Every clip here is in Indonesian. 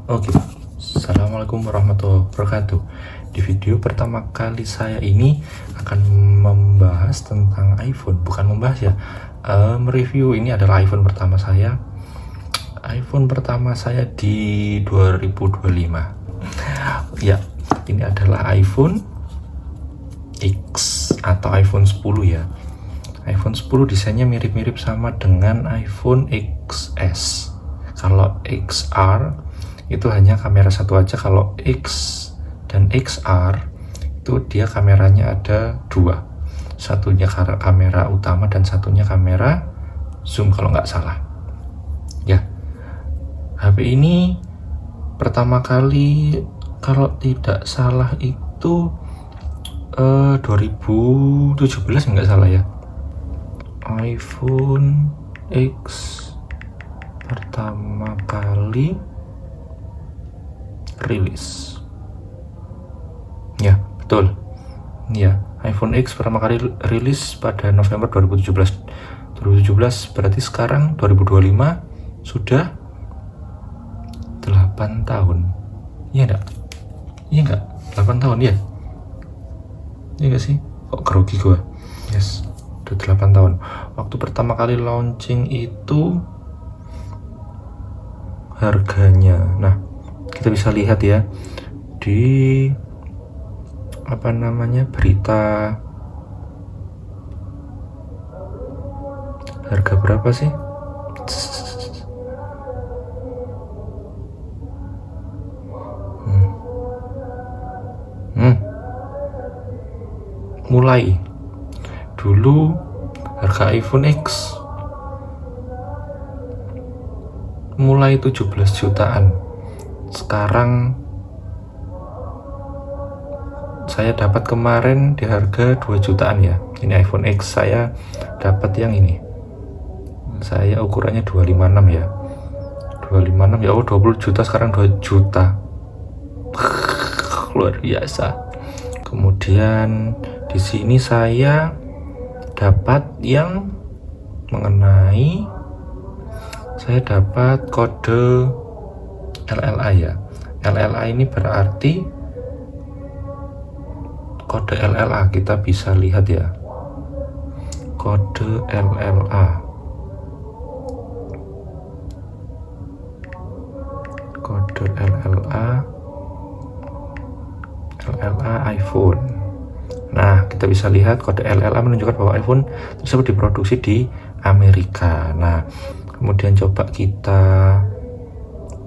Oke, Assalamualaikum warahmatullahi wabarakatuh. Di video pertama kali saya ini akan membahas tentang iPhone. Bukan membahas ya, mereview. Ini adalah iPhone pertama saya. iPhone pertama saya di 2025. Ya, ini adalah iPhone X atau iPhone 10 ya. iPhone 10 desainnya mirip-mirip sama dengan iPhone XS. Kalau XR itu hanya kamera satu aja, kalau X dan XR itu dia kameranya ada dua, satunya kamera utama dan satunya kamera zoom kalau nggak salah ya. HP ini pertama kali kalau tidak salah itu 2017 nggak salah ya, iPhone X pertama kali rilis ya, betul ya. iPhone X pertama kali rilis pada November 2017 berarti sekarang 2025 sudah 8 tahun ya enggak? Iya enggak? 8 tahun ya? Iya enggak sih? Kok grogi gua? Yes, udah 8 tahun. Waktu pertama kali launching itu harganya, nah kita bisa lihat ya di berita, harga berapa sih? Mulai dulu harga iPhone X mulai 17 jutaan. Sekarang saya dapat kemarin di harga 2 jutaan ya. Ini iPhone X saya dapat yang ini. Saya ukurannya 256 ya. 256 ya, 20 juta sekarang 2 juta. Luar biasa. Kemudian di sini saya dapat yang mengenai, saya dapat kode LLA ya. LLA ini berarti kode LLA, kita bisa lihat ya, kode LLA, kode LLA iPhone. Nah, kita bisa lihat kode LLA menunjukkan bahwa iPhone tersebut diproduksi di Amerika. Nah, kemudian coba kita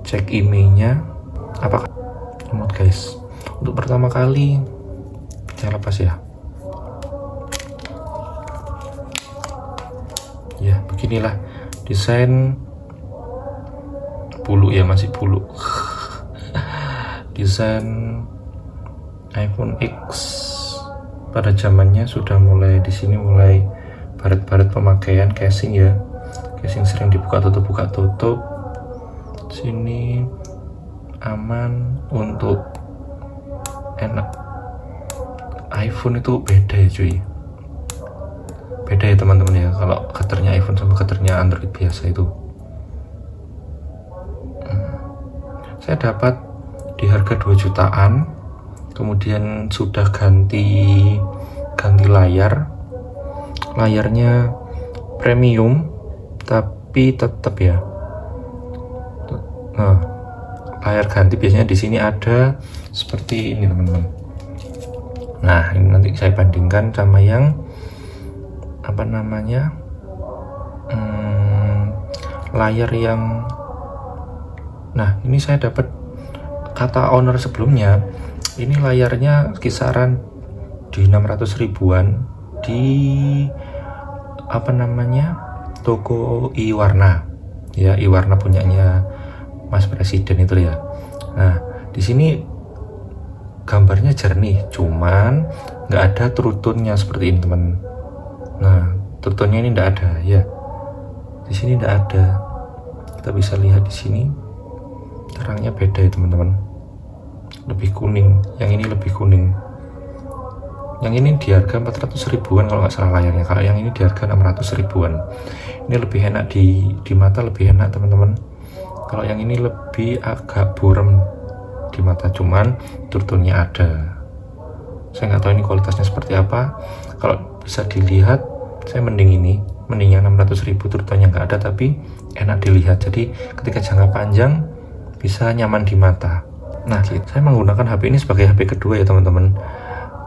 cek emailnya apakah remote guys. Untuk pertama kali saya lepas ya. Ya, beginilah desain bulu ya, masih bulu. Desain iPhone X pada zamannya sudah mulai di sini, mulai baret-baret pemakaian casing ya. Casing sering dibuka tutup. Sini aman untuk enak. iPhone itu beda ya cuy, beda ya teman-teman ya, kalau cutternya iPhone sama cutternya Android biasa itu. Saya dapat di harga 2 jutaan. Kemudian sudah ganti layarnya premium tapi tetap ya. Nah, layar ganti biasanya di sini ada seperti ini teman-teman. Nah, ini nanti saya bandingkan sama yang layar yang, nah ini saya dapat kata owner sebelumnya, ini layarnya kisaran di 600 ribuan di toko iWarna ya. iWarna punyanya Mas Presiden itu ya. Nah, di sini gambarnya jernih, cuman nggak ada trutunnya seperti ini teman. Nah, trutunnya ini nggak ada ya, di sini nggak ada. Kita bisa lihat di sini terangnya beda ya teman-teman, lebih kuning, yang ini lebih kuning. Yang ini di harga 400 ribuan kalau nggak salah layarnya, kalau yang ini di harga 600 ribuan. Ini lebih enak di mata, lebih enak teman-teman, Kalau yang ini lebih agak buram di mata, cuman turunnya ada. Saya nggak tahu ini kualitasnya seperti apa. Kalau bisa dilihat, saya mending yang 600.000 turunnya nggak ada tapi enak dilihat. Jadi ketika jangka panjang bisa nyaman di mata. Nah, saya menggunakan HP ini sebagai HP kedua ya teman-teman.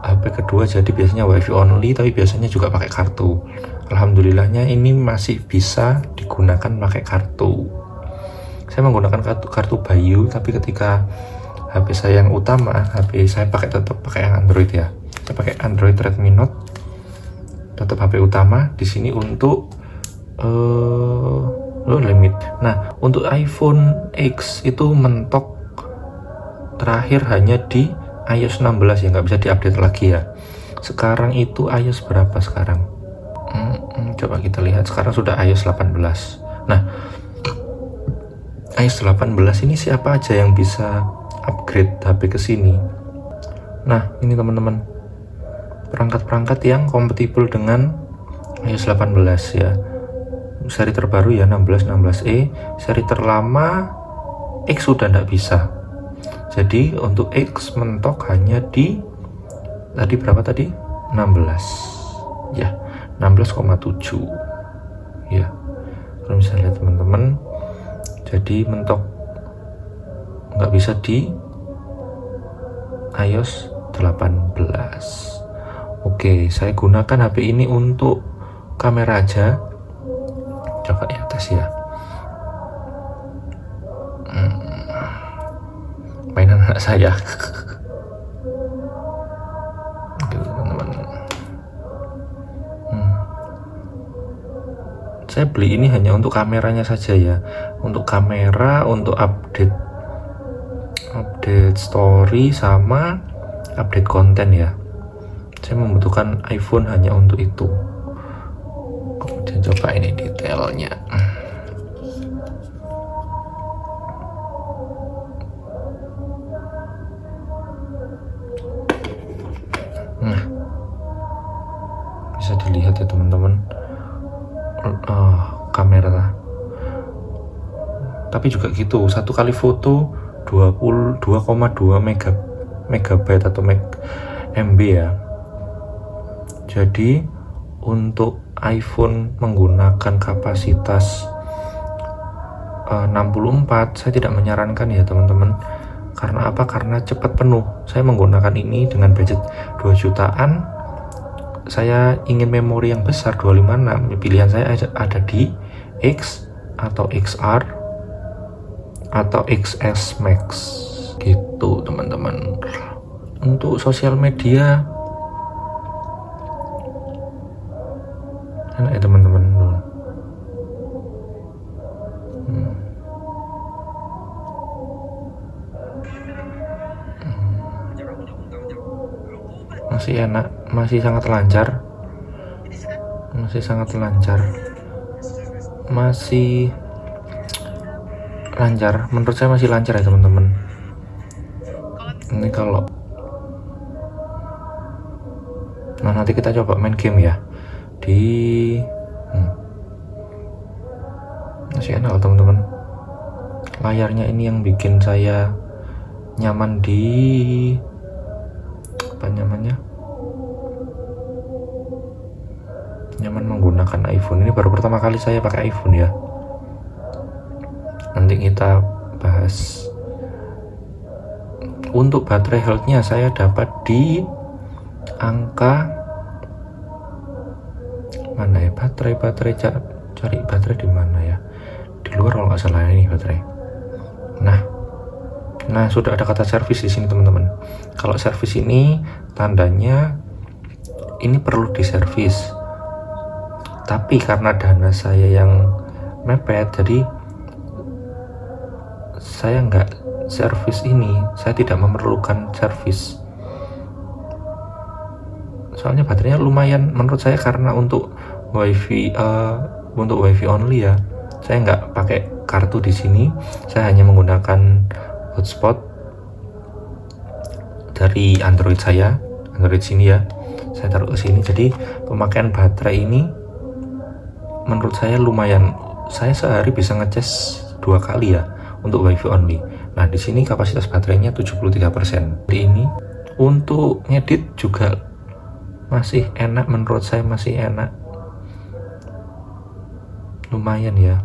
HP kedua, jadi biasanya WiFi only, tapi biasanya juga pakai kartu. Alhamdulillahnya ini masih bisa digunakan pakai kartu. Saya menggunakan kartu Bayu, tapi ketika HP saya yang utama, HP saya tetap pakai yang Android ya. Saya pakai Android Redmi Note, tetap HP utama. Di sini untuk limit. Nah, untuk iPhone X itu mentok terakhir hanya di iOS 16 ya, nggak bisa diupdate lagi ya. Sekarang itu iOS berapa sekarang? Coba kita lihat, sekarang sudah iOS 18. Nah, iOS 18 ini siapa aja yang bisa upgrade HP ke sini? Nah, ini teman-teman, perangkat-perangkat yang kompatibel dengan iOS 18 ya. Seri terbaru ya 16, 16e. Seri terlama X sudah tidak bisa. Jadi untuk X mentok hanya di tadi berapa tadi? 16 ya, 16,7 ya. Kalau misalnya teman-teman, jadi mentok nggak bisa di iOS 18. Oke, saya gunakan HP ini untuk kamera aja. Coba ya tes ya. Mainan anak saya. Oke teman-teman, saya beli ini hanya untuk kameranya saja ya, untuk kamera, untuk update story sama update konten ya. Saya membutuhkan iPhone hanya untuk itu. Kemudian coba ini detailnya. Nah, bisa dilihat ya teman-teman, kamera. Tapi juga gitu, satu kali foto 22,2 megabyte atau MB ya. Jadi untuk iPhone menggunakan kapasitas 64, saya tidak menyarankan ya teman-teman. Karena apa? Karena cepat penuh. Saya menggunakan ini dengan budget 2 jutaan. Saya ingin memori yang besar 256. Pilihan saya ada di X atau XR atau XS Max gitu teman-teman. Untuk sosial media enak ya teman-teman. Masih enak, masih sangat lancar, menurut saya masih lancar ya teman-teman. Ini kalau nanti kita coba main game ya di masih enak teman-teman. Layarnya ini yang bikin saya nyaman nyaman menggunakan iPhone. Ini baru pertama kali saya pakai iPhone ya. Nanti kita bahas. Untuk baterai health-nya saya dapat di angka mana ya? Baterai cari baterai di mana ya? Di luar kalau nggak salah ini baterai. Nah, sudah ada kata servis di sini teman-teman. Kalau servis ini tandanya ini perlu diservis. Tapi karena dana saya yang mepet, jadi saya nggak servis ini. Saya tidak memerlukan servis. Soalnya baterainya lumayan menurut saya, karena untuk wifi only ya. Saya nggak pakai kartu di sini. Saya hanya menggunakan hotspot dari Android sini ya. Saya taruh ke sini. Jadi pemakaian baterai ini menurut saya lumayan. Saya sehari bisa ngecas 2 kali ya untuk WiFi only. Nah, di sini kapasitas baterainya 73%. Di ini untuk ngedit juga masih enak, menurut saya masih enak. Lumayan ya.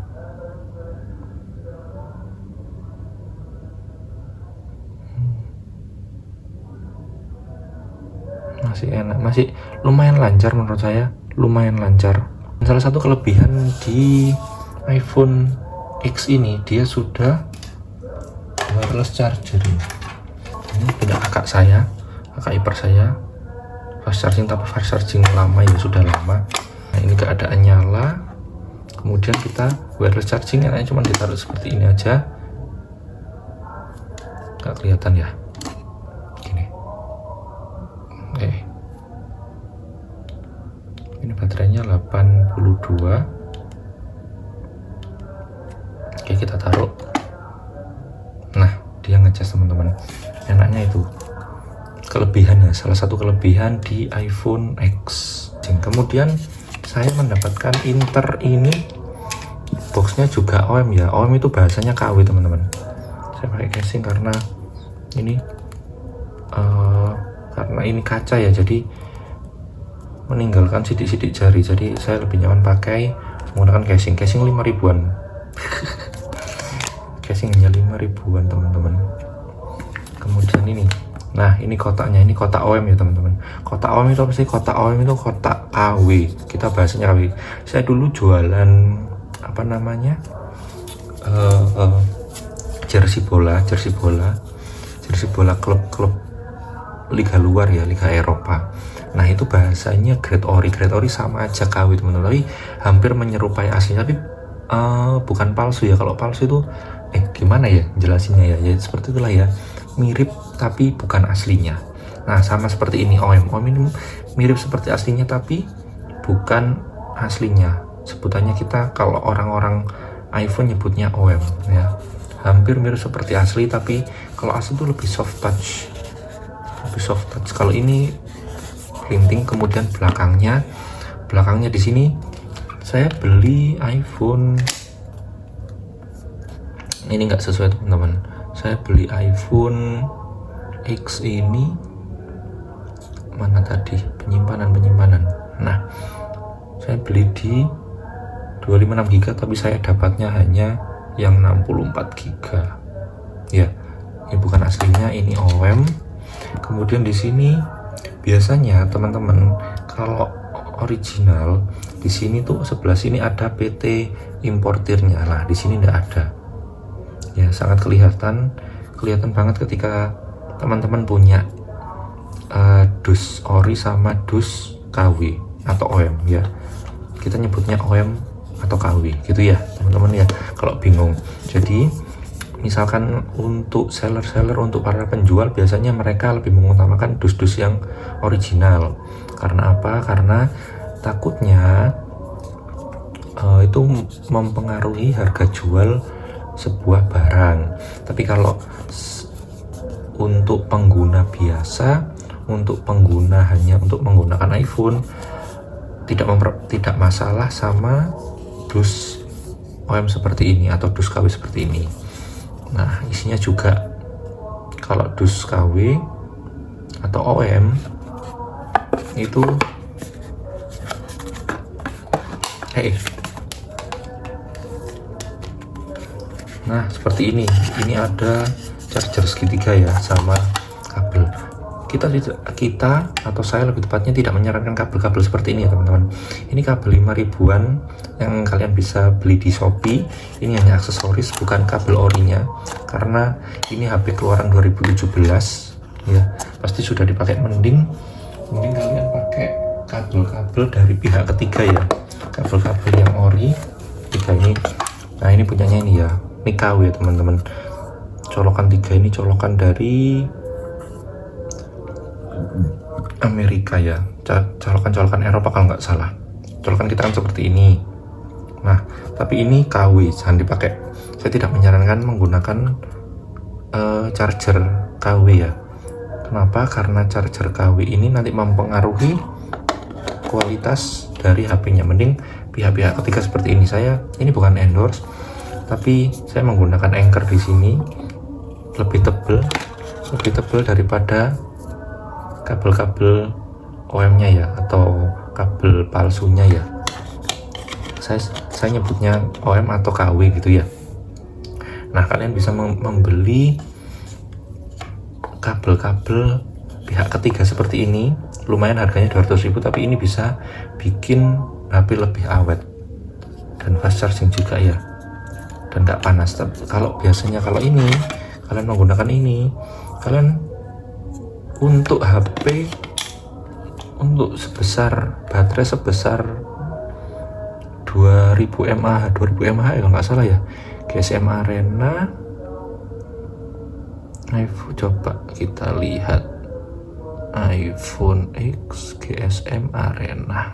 Masih enak, masih lumayan lancar menurut saya, lumayan lancar. Salah satu kelebihan di iPhone X ini, dia sudah wireless charger. Ini punya kakak saya, kakak ipar saya, fast charging, tapi fast charging lama ya, sudah lama. Nah, ini keadaan nyala, kemudian kita wireless charging, enaknya cuma ditaruh seperti ini aja, nggak kelihatan ya, gini. Oke, ini baterainya 82. Oke, kita taruh. Nah, dia ngecas teman-teman, enaknya itu kelebihannya, salah satu kelebihan di iPhone X. Kemudian saya mendapatkan Inter ini, boxnya juga OEM ya. OEM itu bahasanya KW teman-teman. Saya pakai casing karena ini kaca ya, jadi meninggalkan sidik-sidik jari, jadi saya lebih nyaman pakai menggunakan casing 5 ribuan. Casing hanya 5 ribuan teman-teman. Kemudian ini, nah ini kotaknya, ini kotak OEM ya teman-teman. Kotak OEM itu apa sih? Kotak OEM itu kotak KW, kita bahasanya KW. Saya dulu jualan apa namanya, jersey bola klub-klub liga luar ya, liga Eropa. Nah, itu bahasanya grade ori sama aja KW teman-teman, tapi hampir menyerupai asli, tapi bukan palsu ya. Kalau palsu itu gimana ya jelasinnya ya, seperti itulah ya, mirip tapi bukan aslinya. Nah, sama seperti ini OEM ini mirip seperti aslinya tapi bukan aslinya. Sebutannya kita kalau orang-orang iPhone nyebutnya OEM ya, hampir mirip seperti asli, tapi kalau asli itu lebih soft touch. Kalau ini linting. Kemudian belakangnya di sini saya beli iPhone ini nggak sesuai teman-teman. Saya beli iPhone X ini, mana tadi penyimpanan. Nah, saya beli di 256 GB, tapi saya dapatnya hanya yang 64 GB ya. Ini bukan aslinya, ini OEM. Kemudian di sini biasanya teman-teman kalau original di sini tuh sebelah sini ada PT importirnya. Nah, di sini tidak ada ya, sangat kelihatan banget ketika teman-teman punya dus ori sama dus KW atau OEM ya. Kita nyebutnya OEM atau KW gitu ya teman-teman ya, kalau bingung. Jadi misalkan untuk seller, untuk para penjual, biasanya mereka lebih mengutamakan dus-dus yang original. Karena apa? Karena takutnya itu mempengaruhi harga jual sebuah barang. Tapi kalau untuk pengguna biasa, untuk pengguna hanya untuk menggunakan iPhone, tidak masalah sama dus OEM seperti ini atau dus KW seperti ini. Nah, isinya juga kalau dus KW atau OEM itu nah seperti ini ada charger segitiga ya, sama kabel. Kita atau saya lebih tepatnya tidak menyarankan kabel-kabel seperti ini ya teman-teman. Ini kabel 5 ribuan yang kalian bisa beli di Shopee. Ini hanya aksesoris, bukan kabel orinya, karena ini HP keluaran 2017 ya, pasti sudah dipakai. Mending kalian pakai kabel-kabel dari pihak ketiga ya, kabel-kabel yang ori tiga ini. Nah, ini punyanya ini ya, ini KW ya teman-teman. Colokan 3 ini colokan dari Amerika ya, colokan Eropa kalau nggak salah. Colokan kita kan seperti ini. Nah, tapi ini KW, jangan dipakai. Saya tidak menyarankan menggunakan charger KW ya. Kenapa? Karena charger KW ini nanti mempengaruhi kualitas dari HP-nya. Mending pihak-pihak ketiga seperti ini. Ini bukan endorse, tapi saya menggunakan anchor di sini, lebih tebal daripada kabel-kabel OM-nya ya, atau kabel palsunya ya. Saya nyebutnya OM atau KW gitu ya. Nah, kalian bisa membeli kabel-kabel pihak ketiga seperti ini, lumayan harganya 200.000, tapi ini bisa bikin HP lebih awet dan fast charging juga ya, dan nggak panas. Kalau biasanya kalau ini kalian menggunakan ini, kalian untuk HP untuk baterai sebesar 2000 mAh ya kalau nggak salah ya, GSM Arena. iPhone, coba kita lihat iPhone X GSM Arena.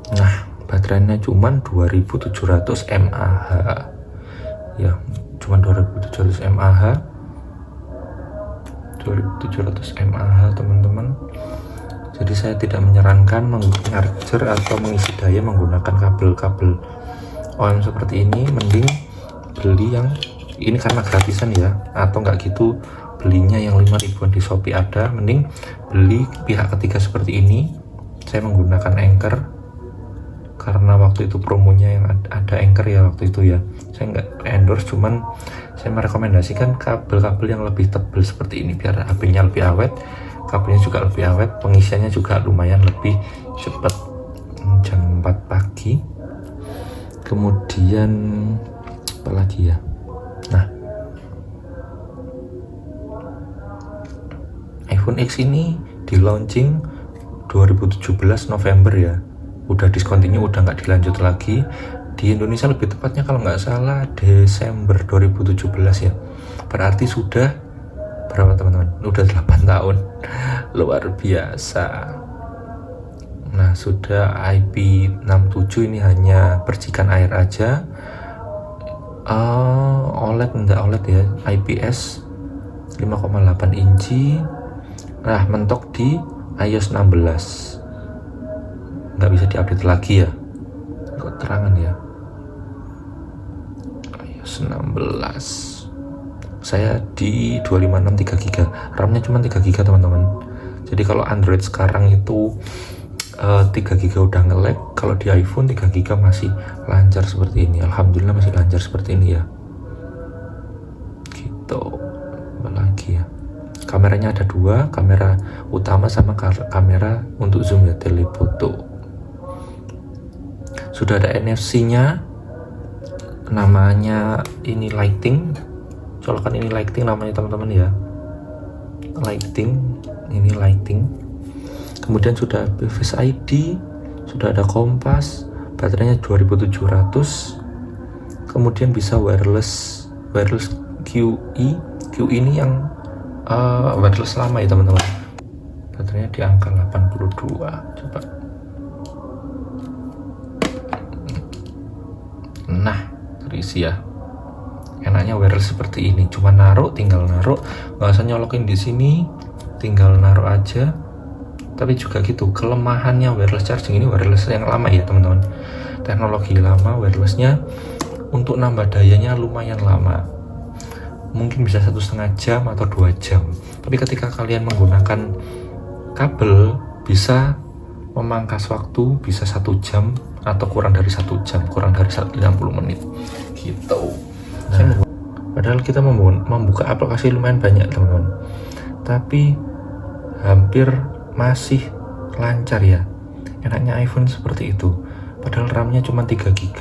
Nah, baterainya cuman 2700 mAh ya, cuman 2700 mAh teman-teman. Jadi saya tidak menyarankan mengarger atau mengisi daya menggunakan kabel-kabel OM seperti ini. Mending beli yang ini karena gratisan ya, atau nggak gitu belinya yang 5.000-an di Shopee ada. Mending beli pihak ketiga seperti ini. Saya menggunakan anchor karena waktu itu promonya yang ada anchor ya waktu itu ya. Saya nggak endorse, cuman saya merekomendasikan kabel-kabel yang lebih tebal seperti ini biar HP-nya lebih awet, kabelnya juga lebih awet, pengisiannya juga lumayan lebih cepat. Jam 4 pagi. Kemudian apa lagi ya? Nah, iPhone X ini di launching 2017 November ya, udah discontinue, udah nggak dilanjut lagi. Di Indonesia lebih tepatnya kalau nggak salah Desember 2017 ya, berarti sudah berapa teman-teman? Udah 8 tahun. Luar biasa. Nah, sudah IP67, ini hanya percikan air aja. OLED enggak OLED ya, IPS 5,8 inci. Nah, mentok di iOS 16, nggak bisa diupdate lagi ya, kok terangan ya. iOS 16 saya di 256 3GB, RAM-nya cuma 3GB teman-teman. Jadi kalau Android sekarang itu 3GB udah nge-lag, kalau di iPhone 3GB masih lancar seperti ini. Alhamdulillah masih lancar seperti ini ya. Gitu. Apa lagi ya? Kameranya ada dua, kamera utama sama kamera untuk zoom ya, telefoto. Sudah ada NFC-nya, namanya ini lighting. Colokan ini lighting namanya teman-teman ya. Lighting, ini lighting. Kemudian sudah Face ID, sudah ada kompas, baterainya 2700. Kemudian bisa wireless QE ini yang wireless lama ya teman-teman. Baterainya di angka 82. Coba. Nah, terisi ya. Enaknya wireless seperti ini, cuma tinggal naruh, nggak usah nyolokin di sini, tinggal naruh aja. Tapi juga gitu, kelemahannya wireless charging ini, wireless yang lama ya teman-teman, teknologi lama wirelessnya, untuk nambah dayanya lumayan lama, mungkin bisa 1,5 jam atau 2 jam. Tapi ketika kalian menggunakan kabel, bisa memangkas waktu, bisa 1 jam atau kurang dari 1 jam, kurang dari 90 menit gitu. Nah, padahal kita membuka aplikasi lumayan banyak teman-teman, tapi hampir masih lancar ya. Enaknya iPhone seperti itu, padahal RAM-nya cuma 3GB,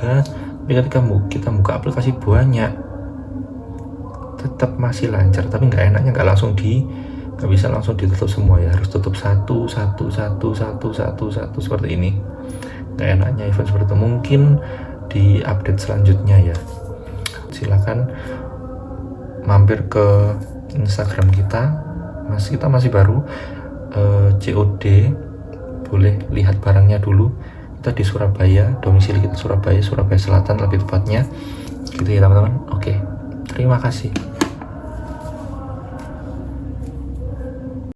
tapi ketika kita buka aplikasi banyak tetap masih lancar. Tapi nggak enaknya nggak bisa langsung ditutup semua ya, harus tutup satu seperti ini. Nggak enaknya iPhone seperti itu. Mungkin di update selanjutnya ya. Silakan mampir ke Instagram kita, kita masih baru, COD, boleh lihat barangnya dulu. Kita di Surabaya, domisili kita Surabaya Selatan lebih tepatnya gitu ya teman-teman. Oke, terima kasih.